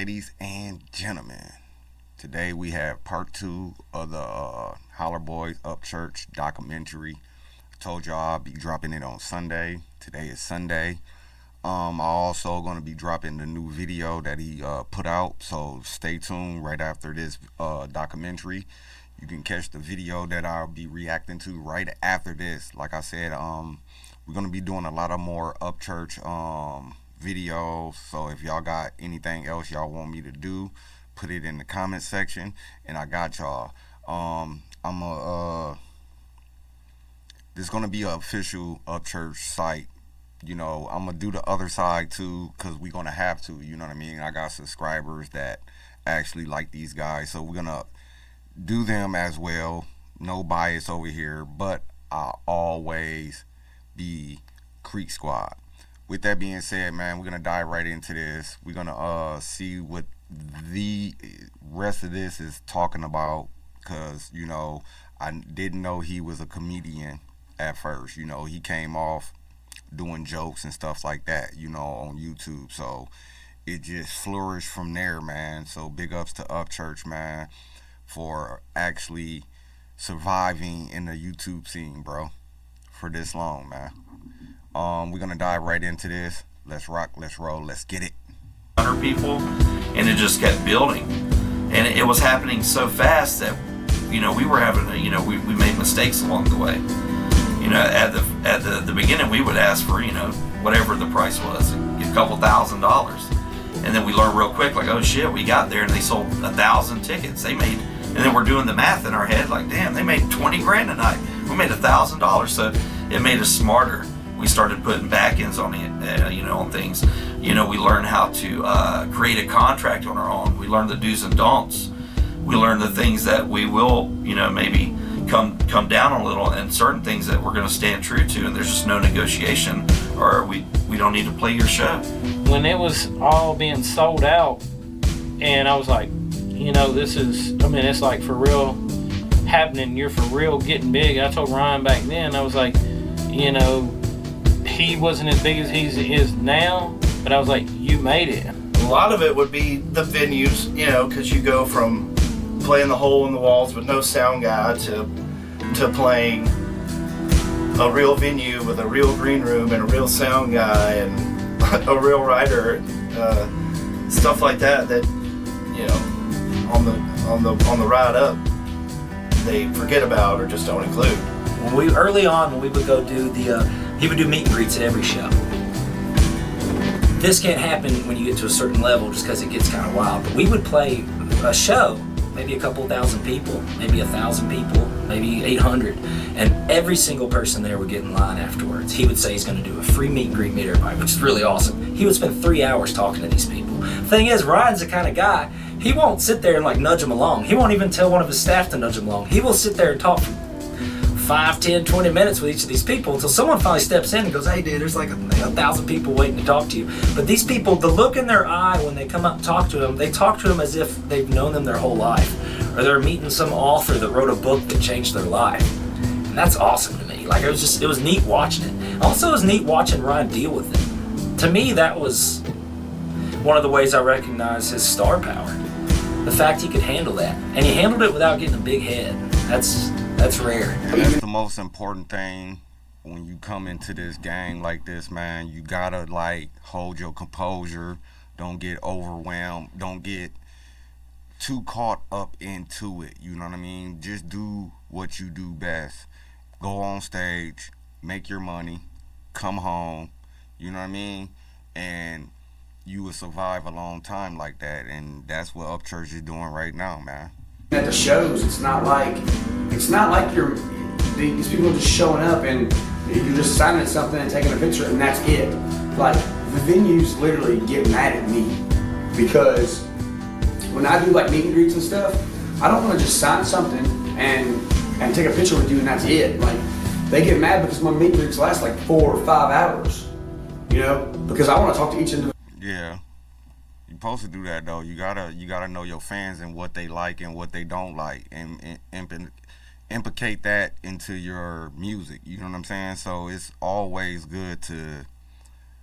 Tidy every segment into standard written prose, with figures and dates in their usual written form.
ladies and gentlemen. Today we have part 2 of the Holler Boys Upchurch documentary. I told y'all I'll be dropping it on Sunday. Today is Sunday. I'm also going to be dropping the new video that he put out, so stay tuned right after this documentary. You can catch the video that I'll be reacting to right after this. Like I said, we're going to be doing a lot of more Upchurch videos, so if y'all got anything else y'all want me to do, put it in the comment section and I got y'all. This is gonna be an official Upchurch site. You know, I'm gonna do the other side too, because we're gonna have to, you know what I mean? I got subscribers that actually like these guys, so we're gonna do them as well. No bias over here, but I'll always be Creek Squad. With that being said, man, we're gonna dive right into this. We're gonna see what the rest of this is talking about, because you know, I didn't know he was a comedian at first. You know, he came off doing jokes and stuff like that, you know, on YouTube, so it just flourished from there, man. So big ups to Upchurch, man, for actually surviving in the YouTube scene, bro, for this long, man. We're gonna dive right into this. Let's rock, let's roll, let's get it. 100 people, and it just kept building, and it was happening so fast that, you know, we were having to, you know, we made mistakes along the way. You know, at the beginning, we would ask for, you know, whatever the price was, a couple $1,000s, and then we learned real quick, like, oh shit, we got there and they sold 1,000 tickets. They made, and then we're doing the math in our head, like, damn, they made 20 grand a night. We made $1,000, so it made us smarter. We started putting back ends on it, you know, on things. You know, we learned how to create a contract on our own. We learned the do's and don'ts. We learned the things that we will, you know, maybe come down a little, and certain things that we're going to stand true to, and there's just no negotiation, or we don't need to play your show. When it was all being sold out, and I was like, you know, this is, I mean, it's like for real happening. You're for real getting big. I told Ryan back then, I was like, you know, he wasn't as big as he is now, but I was like, you made it. A lot of it would be the venues, you know, because you go from playing the hole in the walls with no sound guy to playing a real venue with a real green room and a real sound guy and a real writer, stuff like that. That, you know, on the ride up, they forget about or just don't include. When we would go do he would do meet and greets at every show. This can't happen when you get to a certain level just because it gets kind of wild. But we would play a show, maybe a couple thousand people, maybe 1,000 people, maybe 800, and every single person there would get in line afterwards. He would say he's going to do a free meet and greet, meet everybody, which is really awesome. He would spend 3 hours talking to these people. Thing is, Ryan's the kind of guy, he won't sit there and like nudge them along. He won't even tell one of his staff to nudge them along. He will sit there and talk for 5, 10, 20 minutes with each of these people until someone finally steps in and goes, hey dude, there's like 1,000 people waiting to talk to you. But these people, the look in their eye when they come up and talk to him, they talk to him as if they've known them their whole life. Or they're meeting some author that wrote a book that changed their life. And that's awesome to me. Like, it was neat watching it. Also, it was neat watching Ryan deal with it. To me, that was one of the ways I recognize his star power. The fact he could handle that. And he handled it without getting a big head. That's rare. And that's the most important thing when you come into this game like this, man. You gotta like hold your composure. Don't get overwhelmed. Don't get too caught up into it. You know what I mean? Just do what you do best. Go on stage, make your money, come home. You know what I mean? And you will survive a long time like that. And that's what Upchurch is doing right now, man. At the shows, it's not like you're these people are just showing up and you're just signing something and taking a picture and that's it. Like, the venues literally get mad at me because when I do like meet and greets and stuff, I don't want to just sign something and take a picture with you and that's it. Like, they get mad because my meet and greets last like 4 or 5 hours, you know, because I want to talk to each individual. Yeah. You're supposed to do that though. You gotta know your fans and what they like and what they don't like, and implicate that into your music. You know what I'm saying? So it's always good to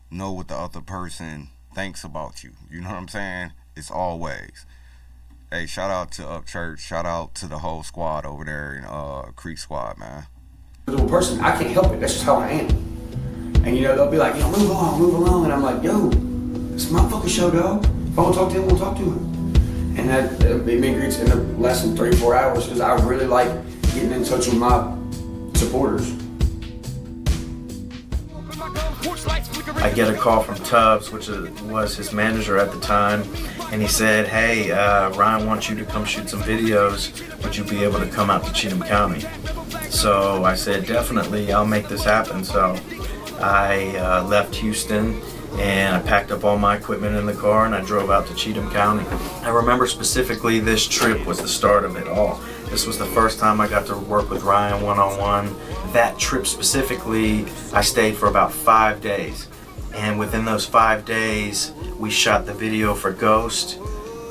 know what the other person thinks about you. You know what I'm saying? It's always. Hey, shout out to Upchurch. Shout out to the whole squad over there in Creek Squad, man. Little person, I can't help it. That's just how I am. And you know, they'll be like, yo, move along. And I'm like, yo, it's my fucking show, dog. If I want to talk to him, we'll talk to him. And that meet and greets end up less than 3-4 hours because I really like getting in touch with my supporters. I get a call from Tubbs, which was his manager at the time, and he said, hey, Ryan wants you to come shoot some videos. Would you be able to come out to Cheatham County? So I said, definitely, I'll make this happen. So I left Houston and I packed up all my equipment in the car and I drove out to Cheatham County. I remember specifically this trip was the start of it all. This was the first time I got to work with Ryan one-on-one. That trip specifically, I stayed for about 5 days. And within those 5 days, we shot the video for Ghost,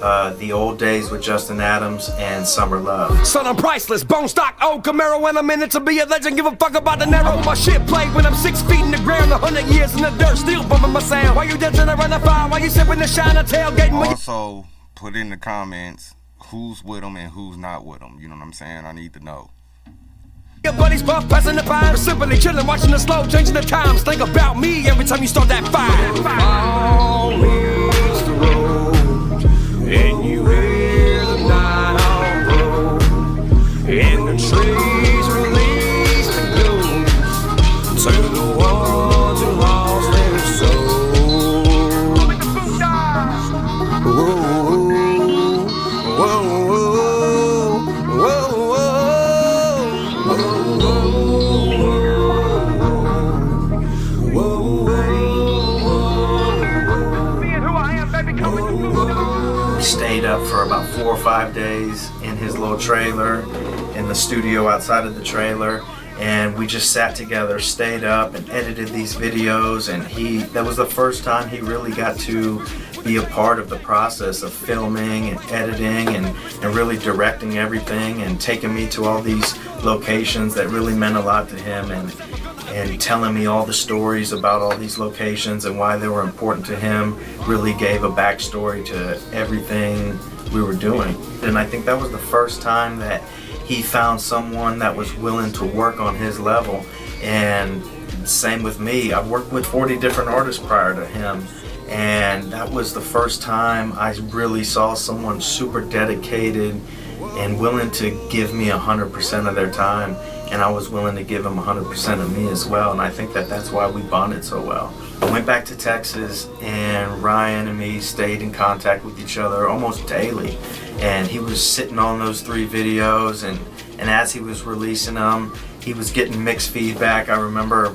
The Old Days with Justin Adams, and Summer Love. Son, I'm priceless, bone stock, old Camaro, when I'm in it to be a legend, give a fuck about the narrow. My shit played when I'm 6 feet in the ground, 100 years in the dirt, still bumping my sound. While you dancing around the fire, while you sipping the shine, a tailgating. Also, put in the comments who's with them and who's not with them. You know what I'm saying? I need to know. Your buddies buff, passing the pine, simply chilling, watching the slow, changing the times. Think about me every time you start that fire. Fall is the road, and you hear the night owl roll, and the trees release the blues to the ones who lost their soul. Whoa, whoa, whoa, whoa, whoa. We stayed up for about 4 or 5 days in his little trailer, in the studio outside of the trailer, and we just sat together, stayed up and edited these videos, and that was the first time he really got to be a part of the process of filming and editing and really directing everything and taking me to all these locations that really meant a lot to him and telling me all the stories about all these locations and why they were important to him. Really gave a backstory to everything we were doing. And I think that was the first time that he found someone that was willing to work on his level. And same with me. I've worked with 40 different artists prior to him, and that was the first time I really saw someone super dedicated and willing to give me 100% of their time, and I was willing to give them 100% of me as well, and I think that that's why we bonded so well. I went back to Texas, and Ryan and me stayed in contact with each other almost daily, and he was sitting on those 3 videos, and as he was releasing them, he was getting mixed feedback. I remember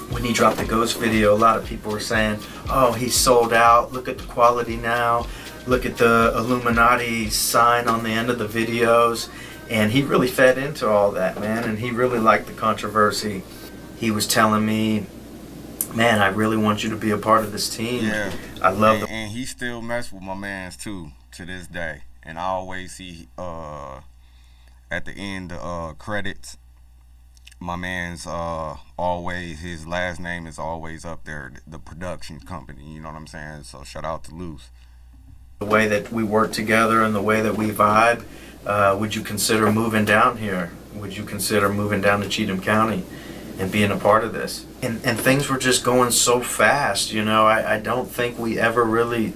when he dropped the Ghost video, a lot of people were saying, oh, he's sold out, look at the quality now, look at the Illuminati sign on the end of the videos. And he really fed into all that, man, and he really liked the controversy. He was telling me, man, I really want you to be a part of this team. Yeah. I love and he still mess with my mans too to this day. And I always see at the end credits, my man's always, his last name is always up there, the production company, you know what I'm saying? So shout out to Luce. the way that we work together and the way that we vibe. Would you consider moving down here? Would you consider moving down to Cheatham County and being a part of this? And things were just going so fast, you know. I don't think we ever really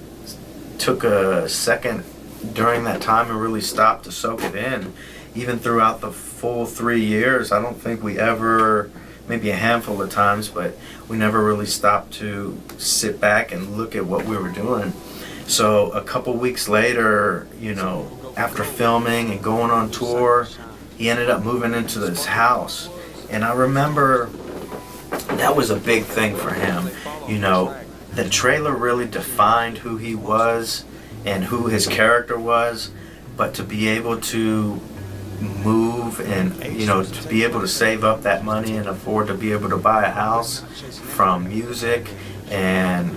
took a second during that time and really stopped to soak it in. Even throughout the full 3 years, I don't think we ever, maybe a handful of times, but we never really stopped to sit back and look at what we were doing. So a couple weeks later, you know, after filming and going on tour, he ended up moving into this house. And I remember that was a big thing for him. You know, the trailer really defined who he was and who his character was, but to be able to move and, you know, to be able to save up that money and afford to be able to buy a house from music and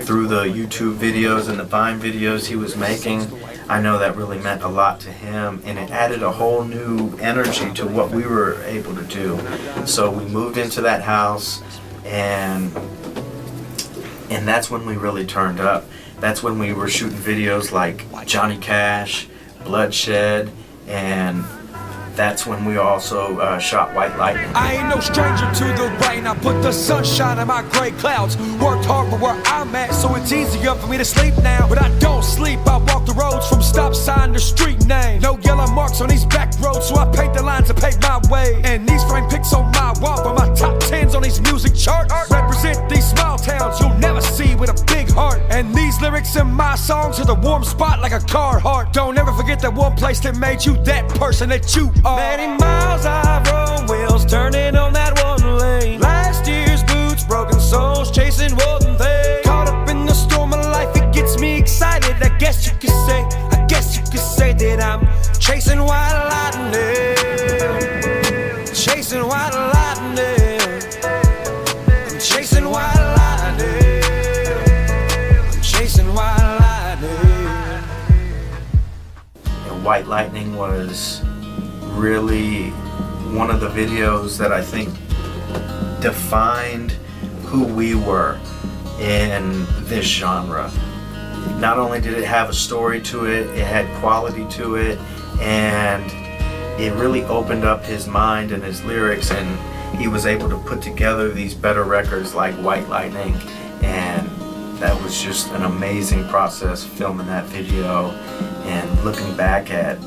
through the YouTube videos and the Vine videos he was making, I know that really meant a lot to him, and it added a whole new energy to what we were able to do. So we moved into that house, and that's when we really turned up. that's when we were shooting videos like Johnny Cash, Bloodshed, and that's when we also shot White Lightning. I ain't no stranger to the rain. I put the sunshine in my gray clouds. Worked hard for where I'm at, so it's easier for me to sleep now. But I don't sleep, I walk the roads from stop sign to street name. No yellow marks on these back roads, so I paint the lines to pave my way. And these frame pics on my wall for my top 10s on these music charts. Represent these small towns you'll never see with a big heart. And these lyrics in my songs are the warm spot like a car heart. Don't ever forget that one place that made you that person that you are. Many miles I've run, wheels turning on that one lane. Last year's boots, broken souls, chasing one thing. Caught up in the storm of life, it gets me excited. I guess you could say that I'm chasing white lightning. Chasing white lightning. I'm chasing white lightning. I'm chasing white lightning. And White Lightning was really one of the videos that I think defined who we were in this genre. Not only did it have a story to it, it had quality to it, and it really opened up his mind and his lyrics, and he was able to put together these better records like White Lightning, and that was just an amazing process filming that video and looking back at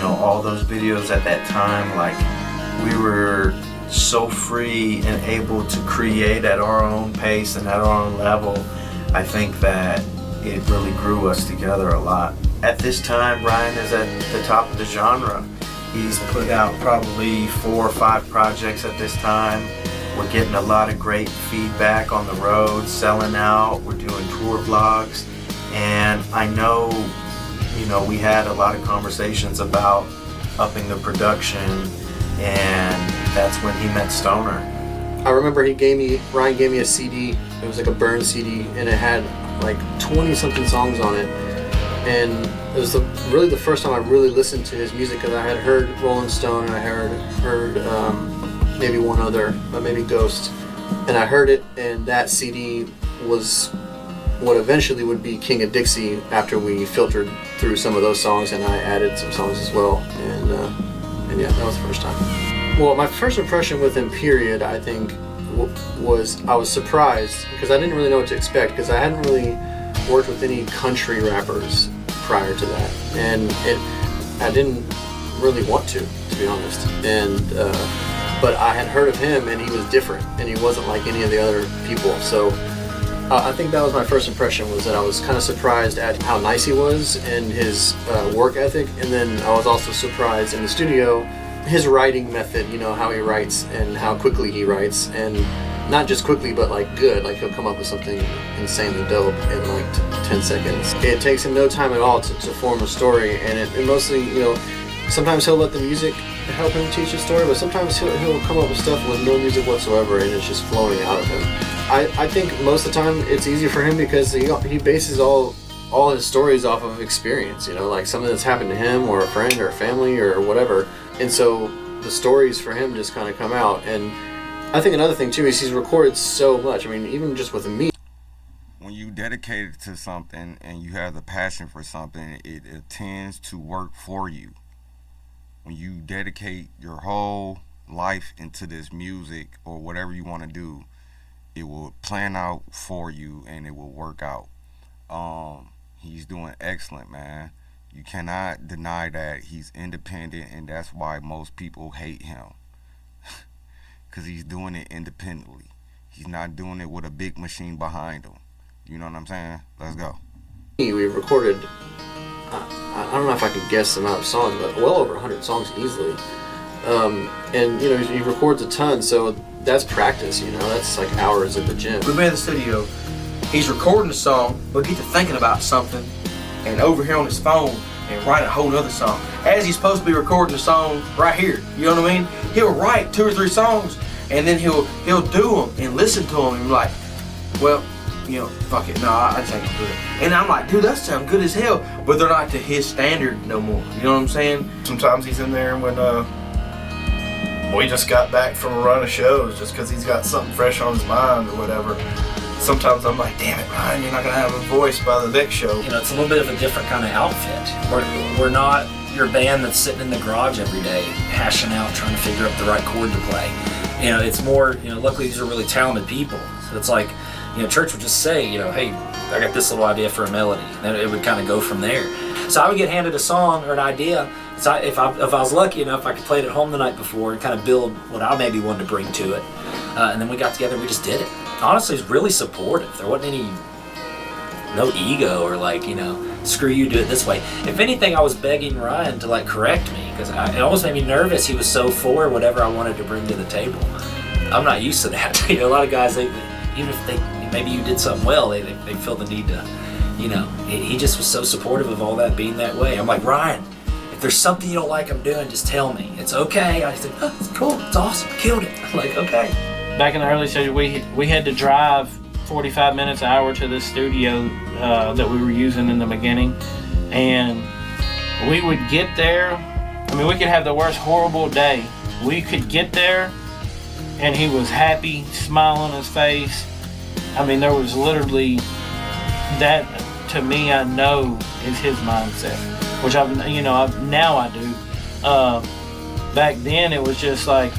all those videos at that time. Like, we were so free and able to create at our own pace and at our own level. I think that it really grew us together a lot. At this time, Ryan is at the top of the genre. He's put out probably 4 or 5 projects at this time. We're getting a lot of great feedback on the road, selling out, we're doing tour vlogs, and I know we had a lot of conversations about upping the production, and that's when he met Stoner. I remember Ryan gave me a CD. It was like a burn CD, and it had like 20 something songs on it. And it was really the first time I really listened to his music, because I had heard Rolling Stone, and I heard maybe one other, maybe Ghost, and I heard it, and that CD was what eventually would be King of Dixie after we filtered through some of those songs, and I added some songs as well, and yeah, that was the first time. Well, my first impression with him, period, I think, was I was surprised, because I didn't really know what to expect, because I hadn't really worked with any country rappers prior to that, and I didn't really want to be honest, and but I had heard of him, and he was different, and he wasn't like any of the other people, so I think that was my first impression, was that I was kind of surprised at how nice he was and his work ethic, and then I was also surprised in the studio, his writing method, how he writes and how quickly he writes, and not just quickly, but like good, like he'll come up with something insanely dope in like 10 seconds. It takes him no time at all to form a story, and it mostly, sometimes he'll let the music help him teach a story, but sometimes he'll come up with stuff with no music whatsoever, and it's just flowing out of him. I think most of the time it's easy for him because he bases all his stories off of experience, like something that's happened to him or a friend or a family or whatever, and so the stories for him just kind of come out. And I think another thing too is he's recorded so much. I mean, even just with me. When you dedicate it to something and you have the passion for something, it tends to work for you. When you dedicate your whole life into this music or whatever you want to do, it will plan out for you and it will work out. He's doing excellent, man. You cannot deny that he's independent, and that's why most people hate him. Because he's doing it independently. He's not doing it with a big machine behind him. You know what I'm saying? Let's go. We recorded, I don't know if I can guess the amount of songs, but well over 100 songs easily. And he records a ton, so that's practice, that's like hours at the gym. We've been in the studio, he's recording a song, but get to thinking about something, and over here on his phone, and write a whole nother song. As he's supposed to be recording a song right here, you know what I mean? He'll write 2 or 3 songs, and then he'll do them and listen to them, and be like, well, fuck it, no, I just ain't gonna do it. And I'm like, dude, that sounds good as hell, but they're not to his standard no more, you know what I'm saying? Sometimes he's in there when we just got back from a run of shows just because he's got something fresh on his mind or whatever. sometimes I'm like, damn it, Ryan, you're not gonna have a voice by the next show. You know, it's a little bit of a different kind of outfit. We're not your band that's sitting in the garage every day, hashing out, trying to figure out the right chord to play. You know, it's more, you know, luckily these are really talented people. So it's like, you know, church would just say, you know, hey, I got this little idea for a melody. And it would kind of go from there. So I would get handed a song or an idea. So if I was lucky enough, I could play it at home the night before and kind of build what I maybe wanted to bring to it. And then we got together and we just did it. Honestly, it was really supportive. There wasn't no ego or like, you know, screw you, do it this way. If anything, I was begging Ryan to like correct me because it almost made me nervous. He was so for whatever I wanted to bring to the table. I'm not used to that. You know, a lot of guys, even if maybe you did something well, they feel the need to, you know. He just was so supportive of all that being that way. I'm like, Ryan, if there's something you don't like I'm doing, just tell me. It's okay. I said, oh, it's cool. It's awesome. Killed it. I'm like, okay. Back in the early stages, we had to drive 45 minutes, an hour to this studio that we were using in the beginning, and we would get there. I mean, we could have the worst horrible day. We could get there, and he was happy, smile on his face. I mean, there was literally that. To me, I know is his mindset, which now I do. Back then, it was just like,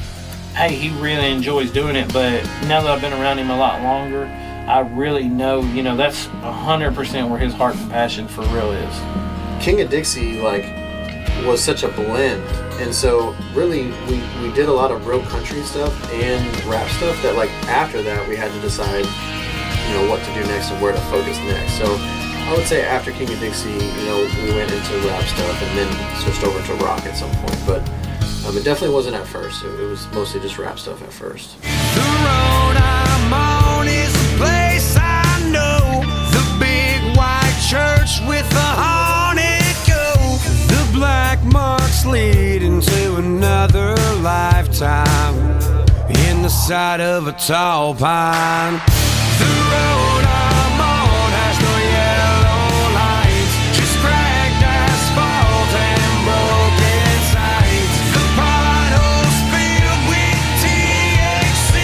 hey, he really enjoys doing it. But now that I've been around him a lot longer, I really know, you know, that's 100% where his heart and passion for real is. King of Dixie, like, was such a blend. And so really we did a lot of real country stuff and rap stuff that, like, after that we had to decide, you know, what to do next and where to focus next. So I would say after King of Dixie, you know, we went into rap stuff and then switched over to rock at some point. But it definitely wasn't at first. It was mostly just rap stuff at first. The road I'm on is the place I know. The big white church with the haunted ghost. The black marks leading to another lifetime in the side of a tall pine. The road I'm on has no yellow lights, just cracked asphalt and broken sights. The potholes filled with THC.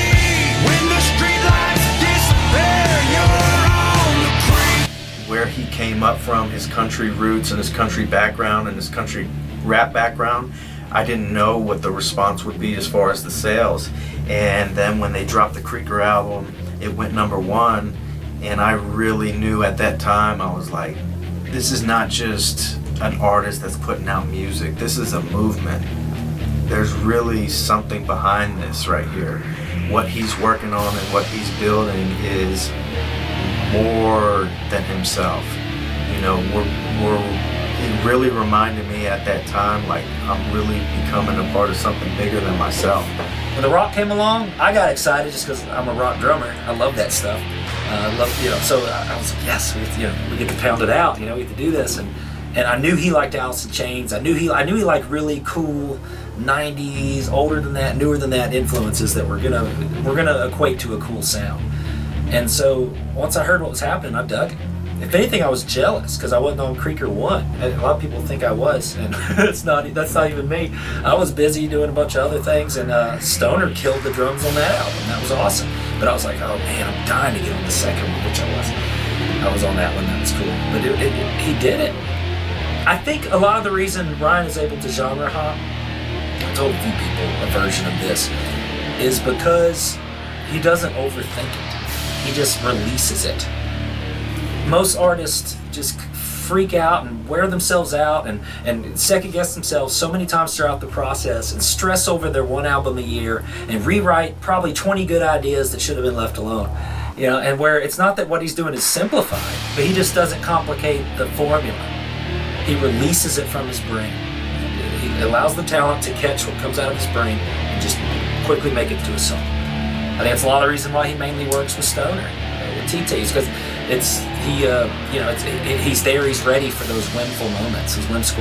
When the streetlights disappear, you're on the creek. Where he came up from, his country roots and his country background and his country rap background, I didn't know what the response would be as far as the sales. And then when they dropped the Creeker album, it went #1, and I really knew at that time, I was like, this is not just an artist that's putting out music, this is a movement. There's really something behind this right here. What he's working on and what he's building is more than himself. You know, it really reminded me at that time, like, I'm really becoming a part of something bigger than myself. When the rock came along, I got excited just because I'm a rock drummer. I love that stuff. So I was like, yes, we get to pound it out. You know, we get to do this. And I knew he liked Alice in Chains. I knew he liked really cool '90s, older than that, newer than that influences that we're gonna equate to a cool sound. And so once I heard what was happening, I dug it. If anything, I was jealous because I wasn't on Creeker 1. And a lot of people think I was, and that's not even me. I was busy doing a bunch of other things, and Stoner killed the drums on that album. That was awesome. But I was like, oh man, I'm dying to get on the second one, which I wasn't. I was on that one. That was cool. But he did it. I think a lot of the reason Ryan is able to genre hop, I told a few people a version of this, is because he doesn't overthink it. He just releases it. Most artists just freak out and wear themselves out and second guess themselves so many times throughout the process and stress over their one album a year and rewrite probably 20 good ideas that should have been left alone. You know, and where it's not that what he's doing is simplified, but he just doesn't complicate the formula. He releases it from his brain. He allows the talent to catch what comes out of his brain and just quickly make it to a song. I think that's a lot of the reason why he mainly works with Stoner, with TTs, because he's there, he's ready for those whimsical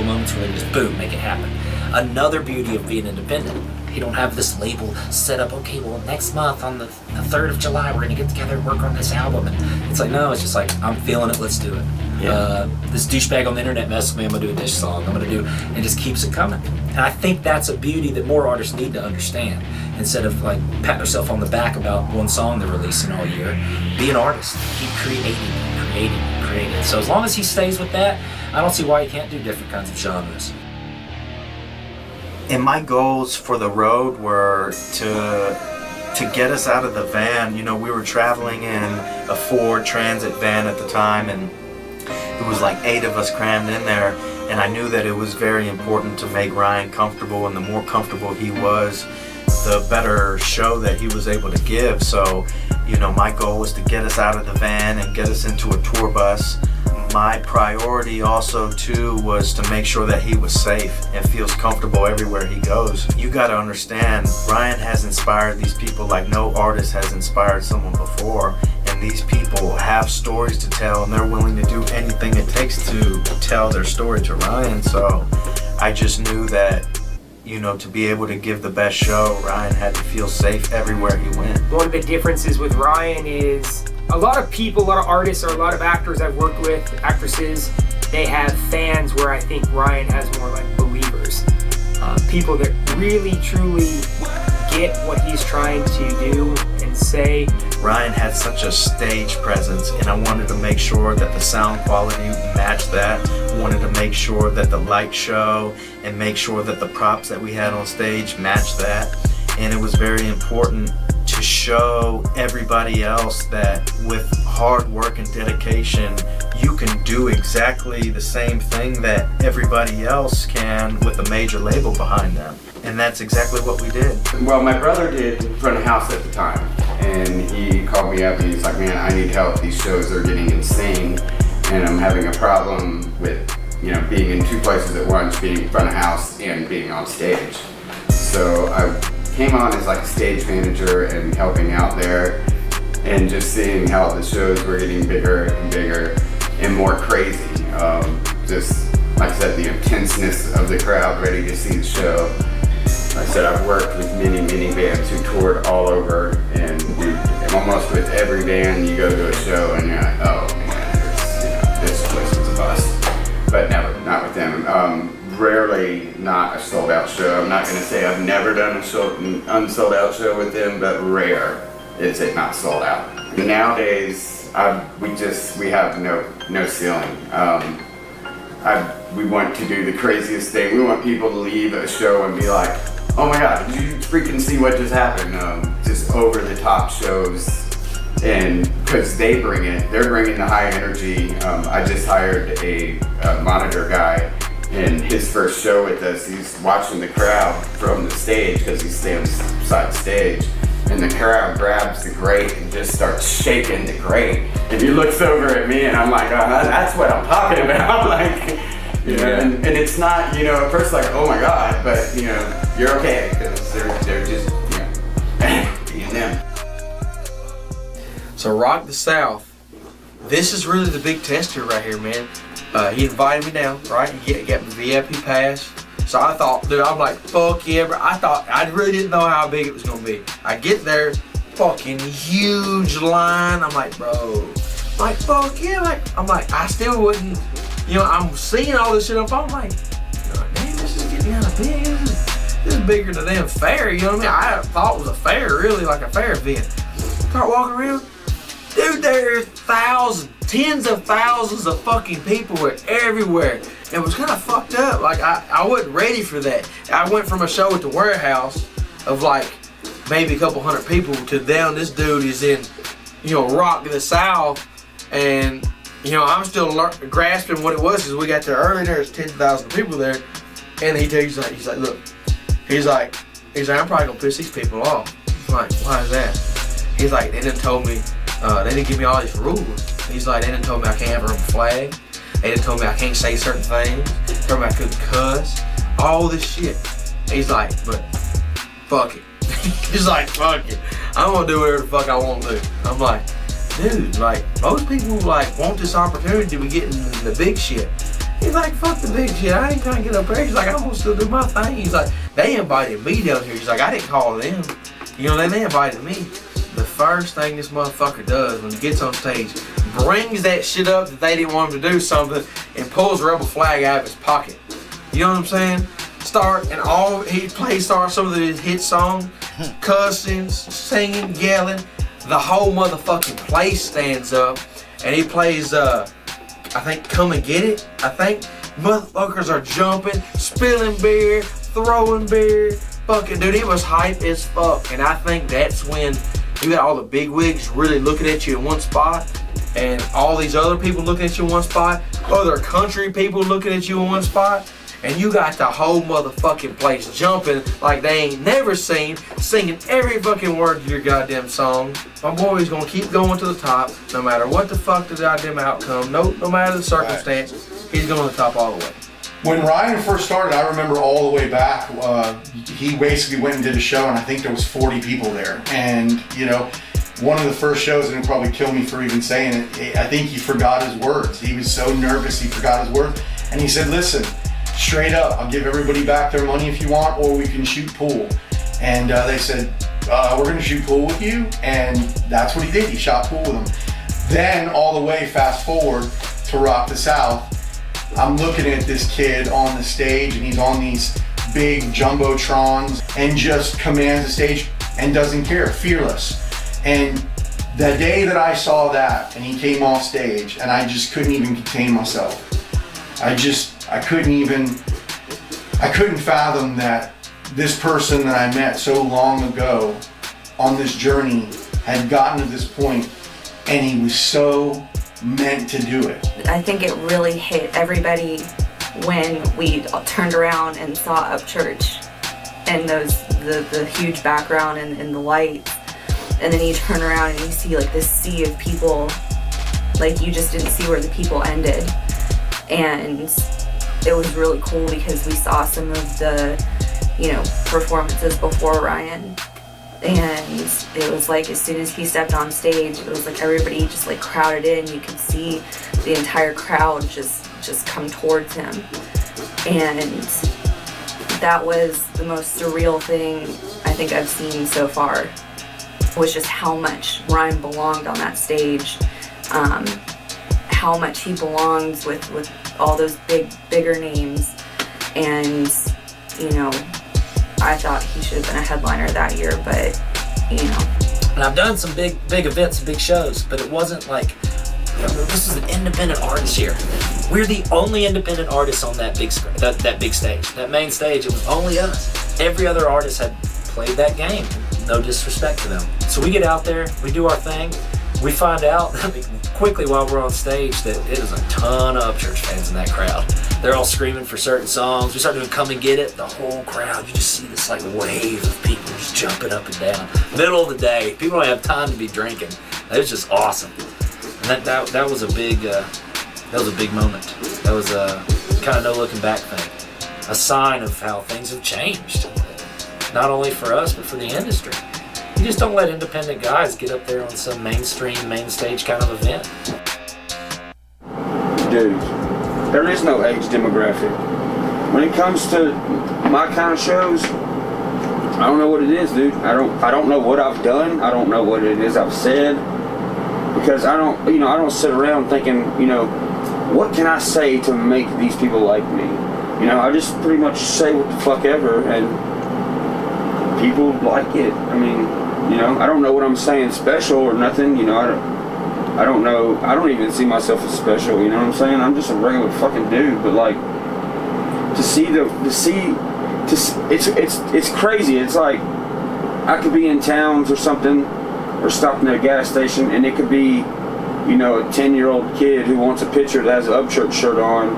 moments where he just boom, make it happen. Another beauty of being independent He don't have this label set up. Okay, well, next month on the 3rd of July, we're gonna get together and work on this album. And it's like, no, it's just like, I'm feeling it. Let's do it. Yeah. This douchebag on the internet messaged me. I'm gonna do this song. I'm gonna do, and just keeps it coming. And I think that's a beauty that more artists need to understand. Instead of like patting yourself on the back about one song they're releasing all year, be an artist. Keep creating. So as long as he stays with that, I don't see why he can't do different kinds of genres. And my goals for the road were to get us out of the van. You know, we were traveling in a Ford Transit van at the time, and it was like 8 of us crammed in there. And I knew that it was very important to make Ryan comfortable, and the more comfortable he was, the better show that he was able to give. So, you know, my goal was to get us out of the van and get us into a tour bus. My priority also too was to make sure that he was safe and feels comfortable everywhere he goes. You gotta understand, Ryan has inspired these people like no artist has inspired someone before. And these people have stories to tell, and they're willing to do anything it takes to tell their story to Ryan. So I just knew that, you know, to be able to give the best show, Ryan had to feel safe everywhere he went. One of the differences with Ryan is a lot of people, a lot of artists, or a lot of actors I've worked with, actresses, they have fans where I think Ryan has more like believers. People that really, truly get what he's trying to do and say. Ryan had such a stage presence, and I wanted to make sure that the sound quality matched that. I wanted to make sure that the light show and make sure that the props that we had on stage matched that. And it was very important to show everybody else that with hard work and dedication, you can do exactly the same thing that everybody else can with a major label behind them. And that's exactly what we did. Well, my brother did front of house at the time, and he called me up and he's like, man, I need help. These shows are getting insane, and I'm having a problem with, you know, being in 2 places at once, being front of house and being on stage. So I came on as like a stage manager and helping out there, and just seeing how the shows were getting bigger and bigger and more crazy. Just like I said, the intenseness of the crowd ready to see the show. Like I said, I've worked with many bands who toured all over, and almost with every band you go to a show and you're like, oh man, this place was a bust. But never, not with them. Rarely not a sold out show. I'm not going to say I've never done an unsold out show with them, but rare is it not sold out. Nowadays, we have no ceiling. We want to do the craziest thing. We want people to leave a show and be like, oh my God, did you freaking see what just happened? Just over the top shows, and because they're bringing the high energy. I just hired a monitor guy, and his first show with us, he's watching the crowd from the stage because he stands side stage, and the crowd grabs the grate and just starts shaking the grate, and he looks over at me and I'm like, oh, that's what I'm talking about. Like, you know, and it's not, you know, at first like, oh my God, but you know, you're okay because they're just, you know, being them. So Rock the South, this is really the big test here right here, man. He invited me down, right? He got the VIP pass. So I thought, dude, I'm like, fuck yeah, bro. I really didn't know how big it was gonna be. I get there, fucking huge line. I'm like, bro, like, fuck yeah, like, I'm like, I still wouldn't, you know, I'm seeing all this shit on phone, I'm like, man, this is getting kind of big. This is bigger than a damn fair, you know what I mean? I thought it was a fair, really, like a fair event. Start walking around, dude, there's thousands, tens of thousands of fucking people were everywhere. It was kind of fucked up. Like, I wasn't ready for that. I went from a show at the warehouse of like maybe a couple hundred people to down this dude is in, you know, Rock the South, and you know, I'm still grasping what it was because we got there early. There's 10,000 people there, and he's like, look, he's like, I'm probably gonna piss these people off. I'm like, why is that? He's like, they didn't told me, they didn't give me all these rules. He's like, they didn't told me I can't have a flag. They didn't told me I can't say certain things. They told me I couldn't cuss. All this shit. He's like, but fuck it. He's like, fuck it. I'm gonna do whatever the fuck I want to do. I'm like, dude, like, most people like want this opportunity to be getting the big shit. He's He's like, fuck the big shit. I ain't trying to get up there. He's like, I'm gonna still do my thing. He's like, they invited me down here. He's like, I didn't call them. You know, they invited me. The first thing this motherfucker does when he gets on stage, brings that shit up that they didn't want him to do something and pulls a rebel flag out of his pocket. You know what I'm saying? He plays some of his hit songs, cussing, singing, yelling. The whole motherfucking place stands up and he plays, I think, Come and Get It. I think motherfuckers are jumping, spilling beer, throwing beer. Fucking dude, it was hype as fuck. And I think that's when you got all the big wigs really looking at you in one spot, and all these other people looking at you in one spot, other country people looking at you in one spot, and you got the whole motherfucking place jumping like they ain't never seen, singing every fucking word of your goddamn song. My boy's gonna keep going to the top, no matter what the fuck the goddamn outcome, no matter the circumstance, he's going to the top all the way. When Ryan first started, I remember all the way back, he basically went and did a show, and I think there was 40 people there. And, you know, one of the first shows, and it'll probably kill me for even saying it, I think he forgot his words. He was so nervous he forgot his words. And he said, listen, straight up, I'll give everybody back their money if you want, or we can shoot pool. And they said, we're gonna shoot pool with you. And that's what he did, he shot pool with them. Then all the way fast forward to Rock the South, I'm looking at this kid on the stage, and he's on these big jumbotrons and just commands the stage and doesn't care, fearless. And the day that I saw that and he came off stage, and I just couldn't even contain myself. I couldn't fathom that this person that I met so long ago on this journey had gotten to this point, and he was so meant to do it. I think it really hit everybody when we turned around and saw Upchurch and the huge background and the lights, and then you turn around and you see like this sea of people, like you just didn't see where the people ended. And it was really cool because we saw some of the, you know, performances before Ryan. And it was like as soon as he stepped on stage, it was like everybody just like crowded in. You could see the entire crowd just come towards him. And that was the most surreal thing I think I've seen so far, was just how much Ryan belonged on that stage, how much he belonged with all those bigger names. And, you know, I thought he should have been a headliner that year, but, you know. And I've done some big events, big shows, but it wasn't like, you know, this is an independent artist here. We're the only independent artists on that big stage, that main stage. It was only us. Every other artist had played that game. No disrespect to them. So we get out there, we do our thing. We find out quickly while we're on stage that it is a ton of Upchurch fans in that crowd. They're all screaming for certain songs. We start doing Come and Get It. The whole crowd, you just see this like wave of people just jumping up and down. Middle of the day, people don't have time to be drinking. It was just awesome. And that was a big moment. That was a kind of no looking back thing. A sign of how things have changed, not only for us but for the industry. You just don't let independent guys get up there on some mainstream, main stage kind of event. Dude, there is no age demographic. When it comes to my kind of shows, I don't know what it is, dude. I don't know what I've done. I don't know what it is I've said, because I don't sit around thinking, what can I say to make these people like me? I just pretty much say what the fuck ever, and people like it. I mean, I don't know what I'm saying special or nothing. I don't know. I don't even see myself as special. You know what I'm saying? I'm just a regular fucking dude. But like, it's crazy. It's like I could be in towns or something, or stopping at a gas station, and it could be, a 10-year-old kid who wants a picture that has an Upchurch shirt on.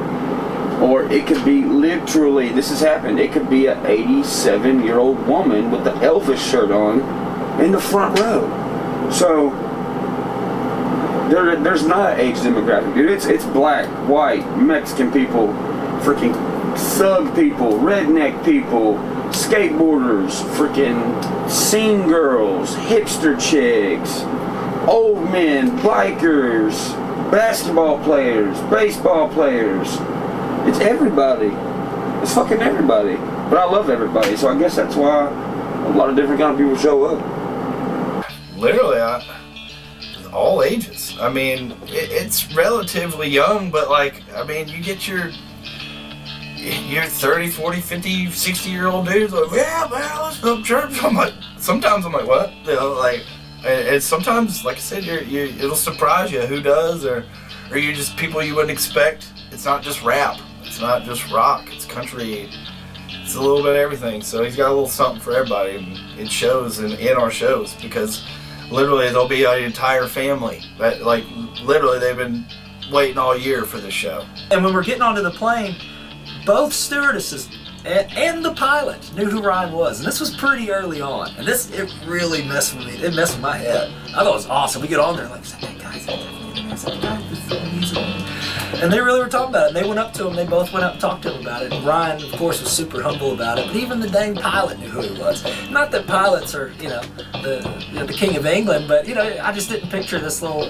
Or it could be literally, this has happened, it could be an 87-year-old woman with the Elvis shirt on in the front row. So, there's not an age demographic, dude. It's black, white, Mexican people, freaking thug people, redneck people, skateboarders, freaking scene girls, hipster chicks, old men, bikers, basketball players, baseball players. It's everybody. It's fucking everybody. But I love everybody, so I guess that's why a lot of different kind of people show up. Literally, all ages. I mean, it's relatively young, but like, I mean, you get your 30, 40, 50, 60-year-old dudes like, yeah, man, let's go to church. I'm like, sometimes I'm like, what? You know, like, and sometimes, like I said, it'll surprise you who does, or you just people you wouldn't expect. It's not just rap. It's not just rock. It's country. It's a little bit of everything. So he's got a little something for everybody. And it shows in our shows, because literally there'll be an entire family that, like, literally they've been waiting all year for this show. And when we're getting onto the plane, both stewardesses and the pilot knew who Ryan was, and this was pretty early on. And it really messed with me. It messed with my head. I thought it was awesome. We get on there like, hey guys, and they really were talking about it. And they went up to him. They both went up and talked to him about it. And Ryan, of course, was super humble about it. But even the dang pilot knew who he was. Not that pilots are, the king of England, but I just didn't picture this little,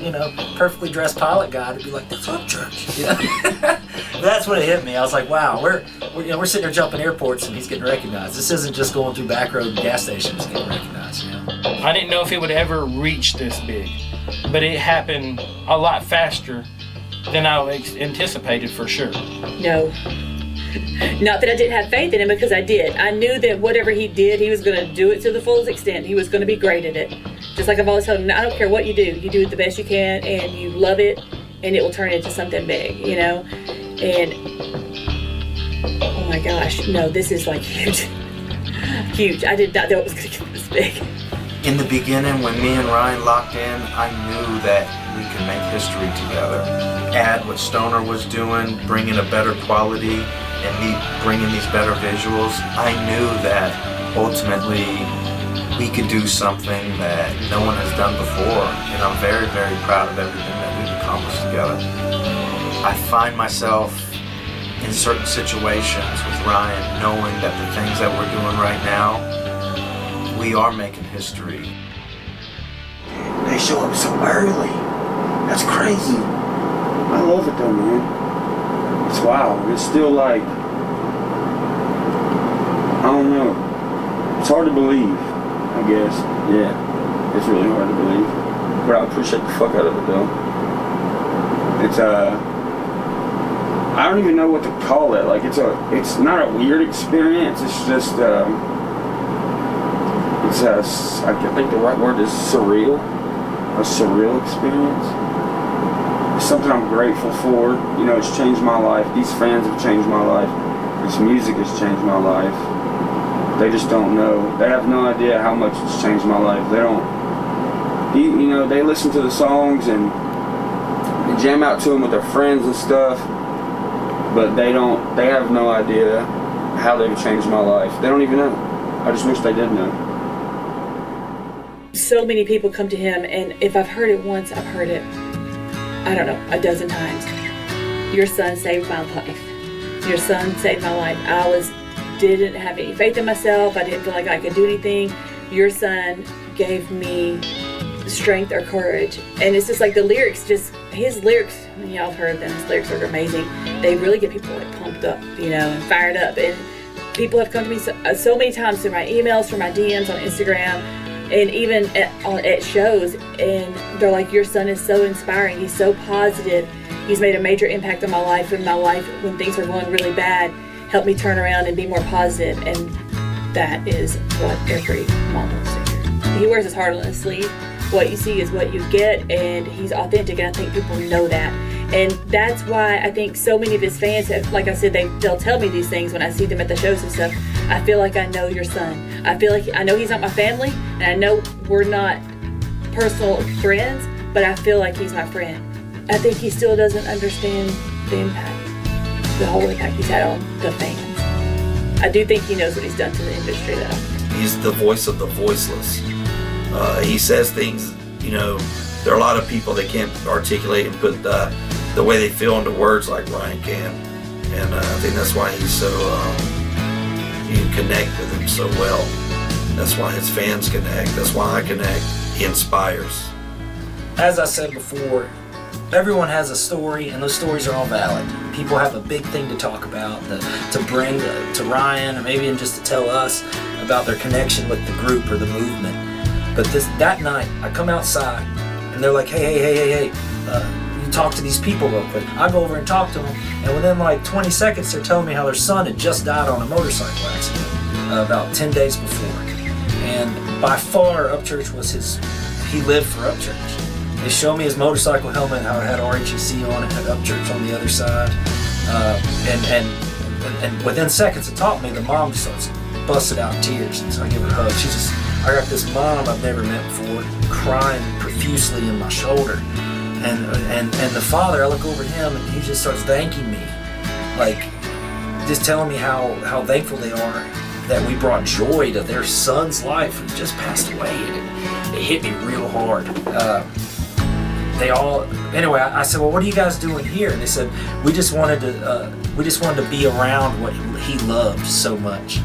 perfectly dressed pilot guy to be like, that's Upchurch. That's when it hit me. I was like, wow, we're sitting there jumping airports and he's getting recognized. This isn't just going through back road and gas stations getting recognized. I didn't know if it would ever reach this big, but it happened a lot faster than I anticipated, for sure. No. Not that I didn't have faith in him, because I did. I knew that whatever he did, he was going to do it to the fullest extent. He was going to be great at it. Just like I've always told him, I don't care what you do it the best you can, and you love it, and it will turn into something big, And, oh my gosh, no, this is like huge. Huge. I did not know it was going to get this big. In the beginning, when me and Ryan locked in, I knew that we could make history together. Add what Stoner was doing, bring in a better quality, and me bringing these better visuals. I knew that ultimately we could do something that no one has done before, and I'm very, very proud of everything that we've accomplished together. I find myself in certain situations with Ryan knowing that the things that we're doing right now, we are making history. They show up so early. That's crazy. I love it though, man. It's wild. It's still like, I don't know. It's hard to believe, I guess. Yeah, it's really hard to believe. But I appreciate the fuck out of it though. It's I don't even know what to call it. Like it's not a weird experience. It's just I think the right word is surreal. A surreal experience. It's something I'm grateful for. It's changed my life. These fans have changed my life. This music has changed my life. They just don't know. They have no idea how much it's changed my life. They don't. They listen to the songs and they jam out to them with their friends and stuff. But they have no idea how they've changed my life. They don't even know. I just wish they did know. So many people come to him, and if I've heard it once, I've heard it, I don't know, a dozen times. Your son saved my life. Your son saved my life. I didn't have any faith in myself. I didn't feel like I could do anything. Your son gave me strength or courage. And it's just like his lyrics, y'all have heard them, his lyrics are amazing. They really get people like pumped up, and fired up. And people have come to me so many times through my emails, through my DMs on Instagram, and even at shows, and they're like, your son is so inspiring. He's so positive. He's made a major impact on my life, and my life when things were going really bad helped me turn around and be more positive. And that is what every mom wants to hear. He wears his heart on his sleeve. What you see is what you get, and he's authentic, and I think people know that. And that's why I think so many of his fans have, like I said, they'll tell me these things when I see them at the shows and stuff. I feel like I know your son. I feel like I know he's not my family, and I know we're not personal friends, but I feel like he's my friend. I think he still doesn't understand the impact, the whole impact he's had on the fans. I do think he knows what he's done to the industry, though. He's the voice of the voiceless. He says things, there are a lot of people that can't articulate and put the way they feel into words like Ryan can. And I think that's why he's so, you can connect with him so well. That's why his fans connect. That's why I connect. He inspires. As I said before, everyone has a story, and those stories are all valid. People have a big thing to talk about, to bring to Ryan, or maybe even just to tell us about their connection with the group or the movement. But that night, I come outside, and they're like, hey, you talk to these people real quick. I go over and talk to them, and within like 20 seconds, they're telling me how their son had just died on a motorcycle accident about 10 days before. And by far, Upchurch was he lived for Upchurch. They showed me his motorcycle helmet, how it had RHEC on it, had Upchurch on the other side. And within seconds of talking to me, the mom just starts busted out in tears. And so I give her a hug. I got this mom I've never met before, crying profusely in my shoulder. And the father, I look over at him and he just starts thanking me. Like, just telling me how thankful they are that we brought joy to their son's life who just passed away. And it hit me real hard. Anyway, I said, well, what are you guys doing here? And they said, we just wanted to be around what he loved so much.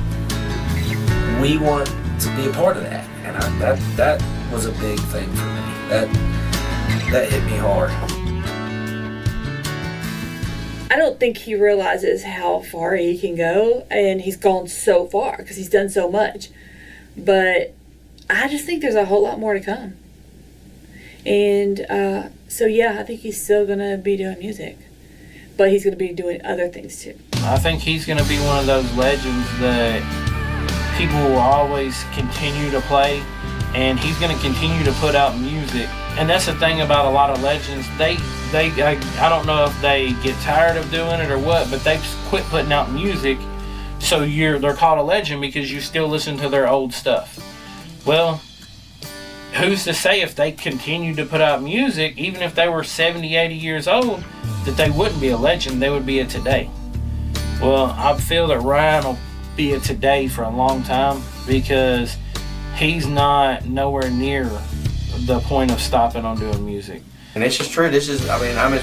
We want to be a part of that. And that was a big thing for me. That hit me hard. I don't think he realizes how far he can go, and he's gone so far because he's done so much. But I just think there's a whole lot more to come. And so yeah, I think he's still gonna be doing music, but he's gonna be doing other things too. I think he's gonna be one of those legends that people will always continue to play, and he's gonna continue to put out music. And that's the thing about a lot of legends. I don't know if they get tired of doing it or what, but they quit putting out music. So they're called a legend because you still listen to their old stuff. Well, who's to say if they continued to put out music, even if they were 70, 80 years old, that they wouldn't be a legend, they would be a today. Well, I feel that Ryan will be a today for a long time because he's not nowhere near the point of stopping on doing music. And it's just true. I'm his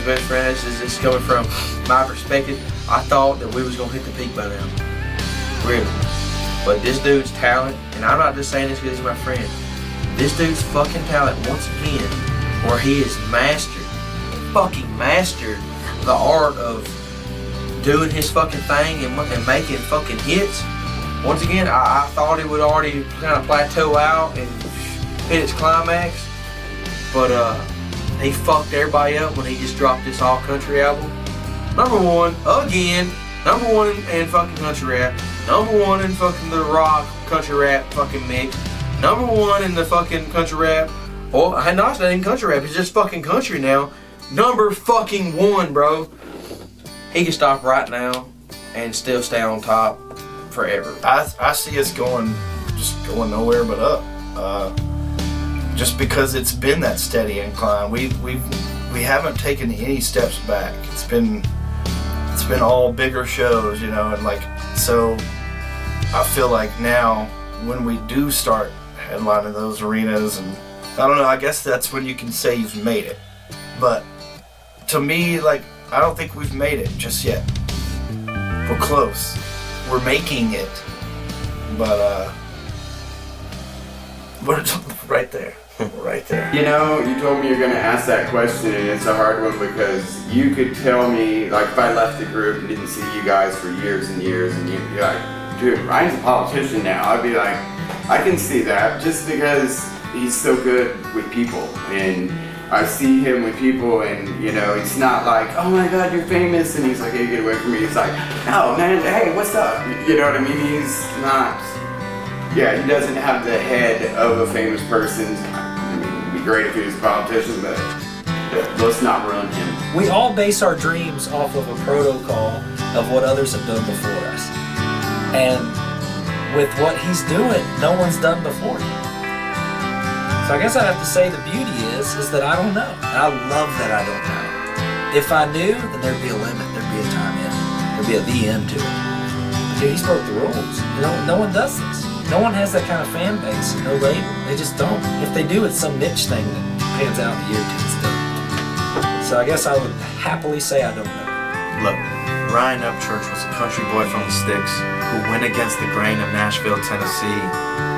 best friend. This is just coming from my perspective. I thought that we was going to hit the peak by now. Really. But this dude's talent, and I'm not just saying this because he's my friend. This dude's fucking talent, once again, where he has fucking mastered the art of doing his fucking thing and making fucking hits. Once again, I thought it would already kind of plateau out and hit its climax. But he fucked everybody up when he just dropped this all country album. Number one in fucking country rap. Number one in fucking the rock country rap fucking mix. Number one in the fucking country rap. Well, no, it's not even country rap. It's just fucking country now. Number fucking one, bro. He can stop right now and still stay on top forever. I see us going nowhere but up. Just because it's been that steady incline. We haven't taken any steps back. It's been all bigger shows, and so I feel like now when we do start headlining those arenas, and I don't know, I guess that's when you can say you've made it. But to me, I don't think we've made it just yet. We're close. We're making it. But we're right there. Right there. You told me you're going to ask that question, and it's a hard one because you could tell me, if I left the group and didn't see you guys for years and years, and you'd be like, dude, Ryan's a politician now. I'd be like, I can see that just because he's so good with people. And I see him with people, and, it's not like, oh my God, you're famous, and he's like, hey, get away from me. He's like, no, man, hey, what's up? You know what I mean? He's not, he doesn't have the head of a famous person. Great if he was a politician, but let's not ruin him. We all base our dreams off of a protocol of what others have done before us. And with what he's doing, no one's done before him. So I guess I have to say the beauty is that I don't know. And I love that I don't know. If I knew, then there'd be a limit, there'd be a time in, there'd be a the end to it. Dude, he's broke the rules. No one does this. No one has that kind of fan base, no label. They just don't. If they do, it's some niche thing that pans out in a year or two still. So I guess I would happily say I don't know. Look, Ryan Upchurch was a country boy from the sticks who went against the grain of Nashville, Tennessee,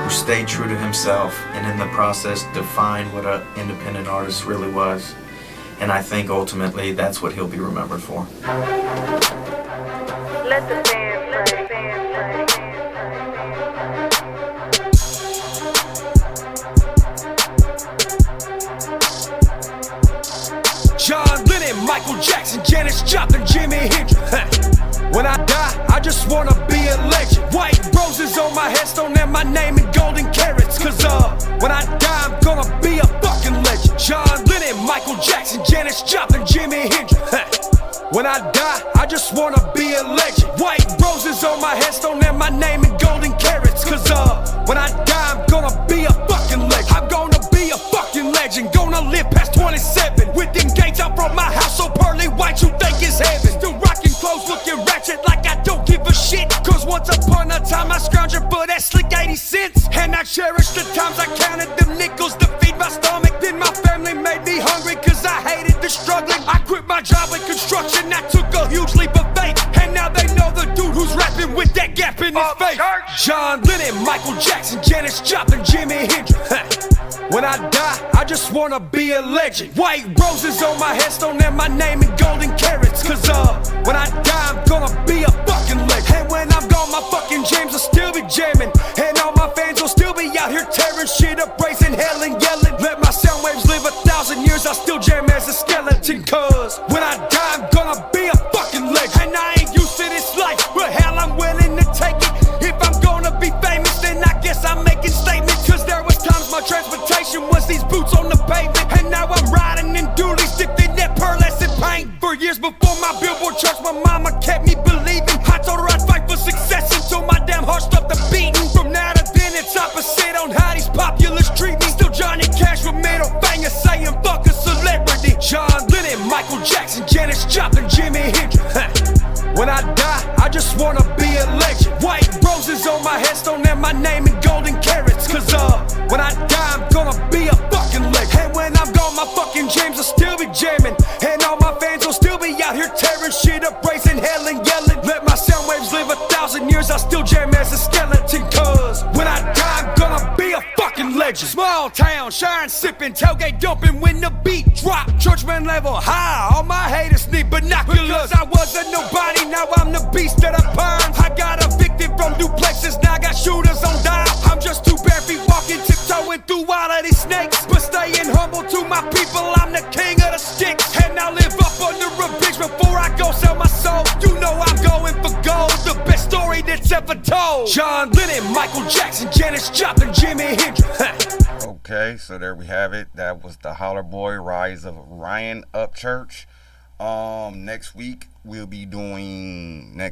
who stayed true to himself and in the process defined what an independent artist really was. And I think ultimately that's what he'll be remembered for. Let the band play. John Lennon, Michael Jackson, Janis Joplin, Jimi Hendrix. When I die, I just wanna be a legend. White roses on my headstone and my name in golden carats. Cause when I die, I'm gonna be a fucking legend. John Lennon, Michael Jackson, Janis Joplin, Jimi Hendrix. When I die, I just wanna be a legend. White roses on my headstone and my name in golden carats. Cause when I die, I'm gonna be a fucking legend. I'm gonna be a fucking legend. Gonna live past 27. With them gates out from my house so pearly white you think it's heaven. Still rocking clothes looking ratchet like I don't give a shit. Cause once upon a time I scrounged for that slick 80 cents. And I cherish the times I counted them nickels to feed my stomach. Then my family made me hungry cause I hated the struggling. I quit my job in construction, I took a huge leap of faith. And now they know the dude who's rapping with that gap in his face. John Lennon, Michael Jackson, Janis Joplin, Jimi Hendrix. When I die, I just wanna be a legend. White roses on my headstone and my name in golden carats. Cause when I die, I'm gonna be a fucking legend. And when I'm gone, my fucking jams will still be jamming. And all my fans will still be out here tearing shit up, raising hell and yelling. Let my sound waves live 1,000 years, I'll still jam as a skeleton. Cause when I die, I'm gonna be a fucking legend. And I ain't used to this life, but hell, I'm willing to take it. If I'm gonna be famous, then I guess I'm making statements. Cause there was times my transportation was these boots on the pavement. And now I'm riding in dualies dipped in that pearlescent paint. For years before my billboard charts, my mama kept me believing. I told her I'd fight for success until my damn heart stopped the beating. From now to then it's opposite on how these populace treat me. Still Johnny Cash with middle finger saying fuck a celebrity. John Lennon, Michael Jackson, Janis Joplin, Jimi Hendrix. When I die, I just wanna be a legend. White roses on my headstone and my name in golden carats. Cause when I die, I'm gonna be a fucking legend. And when I'm gone, my fucking jams will still be jamming. And all my fans will still be out here tearing shit up, raising hell and yelling. Let my sound waves live 1,000 years, I'll still jam as a skeleton. Cause when I die, I'm gonna be a fucking legend. Small town, shine sipping, tailgate dumping when the beat drop. Churchman level high, all my haters need binoculars. Because I wasn't nobody, now I'm the beast that I burn. I got evicted from duplexes, now I got shooters on dial. I'm just too bare feet walking, tiptoeing through all of these snakes. But staying humble to my people, I'm the king of the sticks. And I live up under a bridge before I go sell my soul. You know I'm going for gold, the best story that's ever told. John Lennon, Michael Jackson, Janis Joplin, Jimi Hendrix. Okay, so there we have it. That was the Holler Boy, Rise of Ryan Upchurch. Next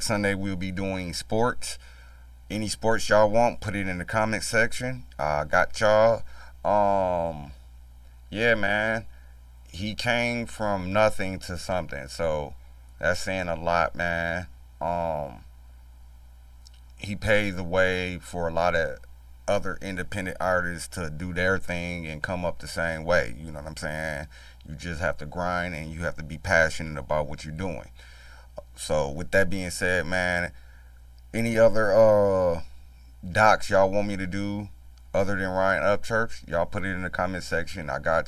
Sunday we'll be doing sports. Any sports y'all want, put it in the comment section. Got y'all. Yeah, man. He came from nothing to something, so that's saying a lot, man. He paved the way for a lot of other independent artists to do their thing and come up the same way. You know what I'm saying? You just have to grind and you have to be passionate about what you're doing. So with that being said, man, any other docs y'all want me to do other than Ryan Upchurch, y'all put it in the comment section. I got you.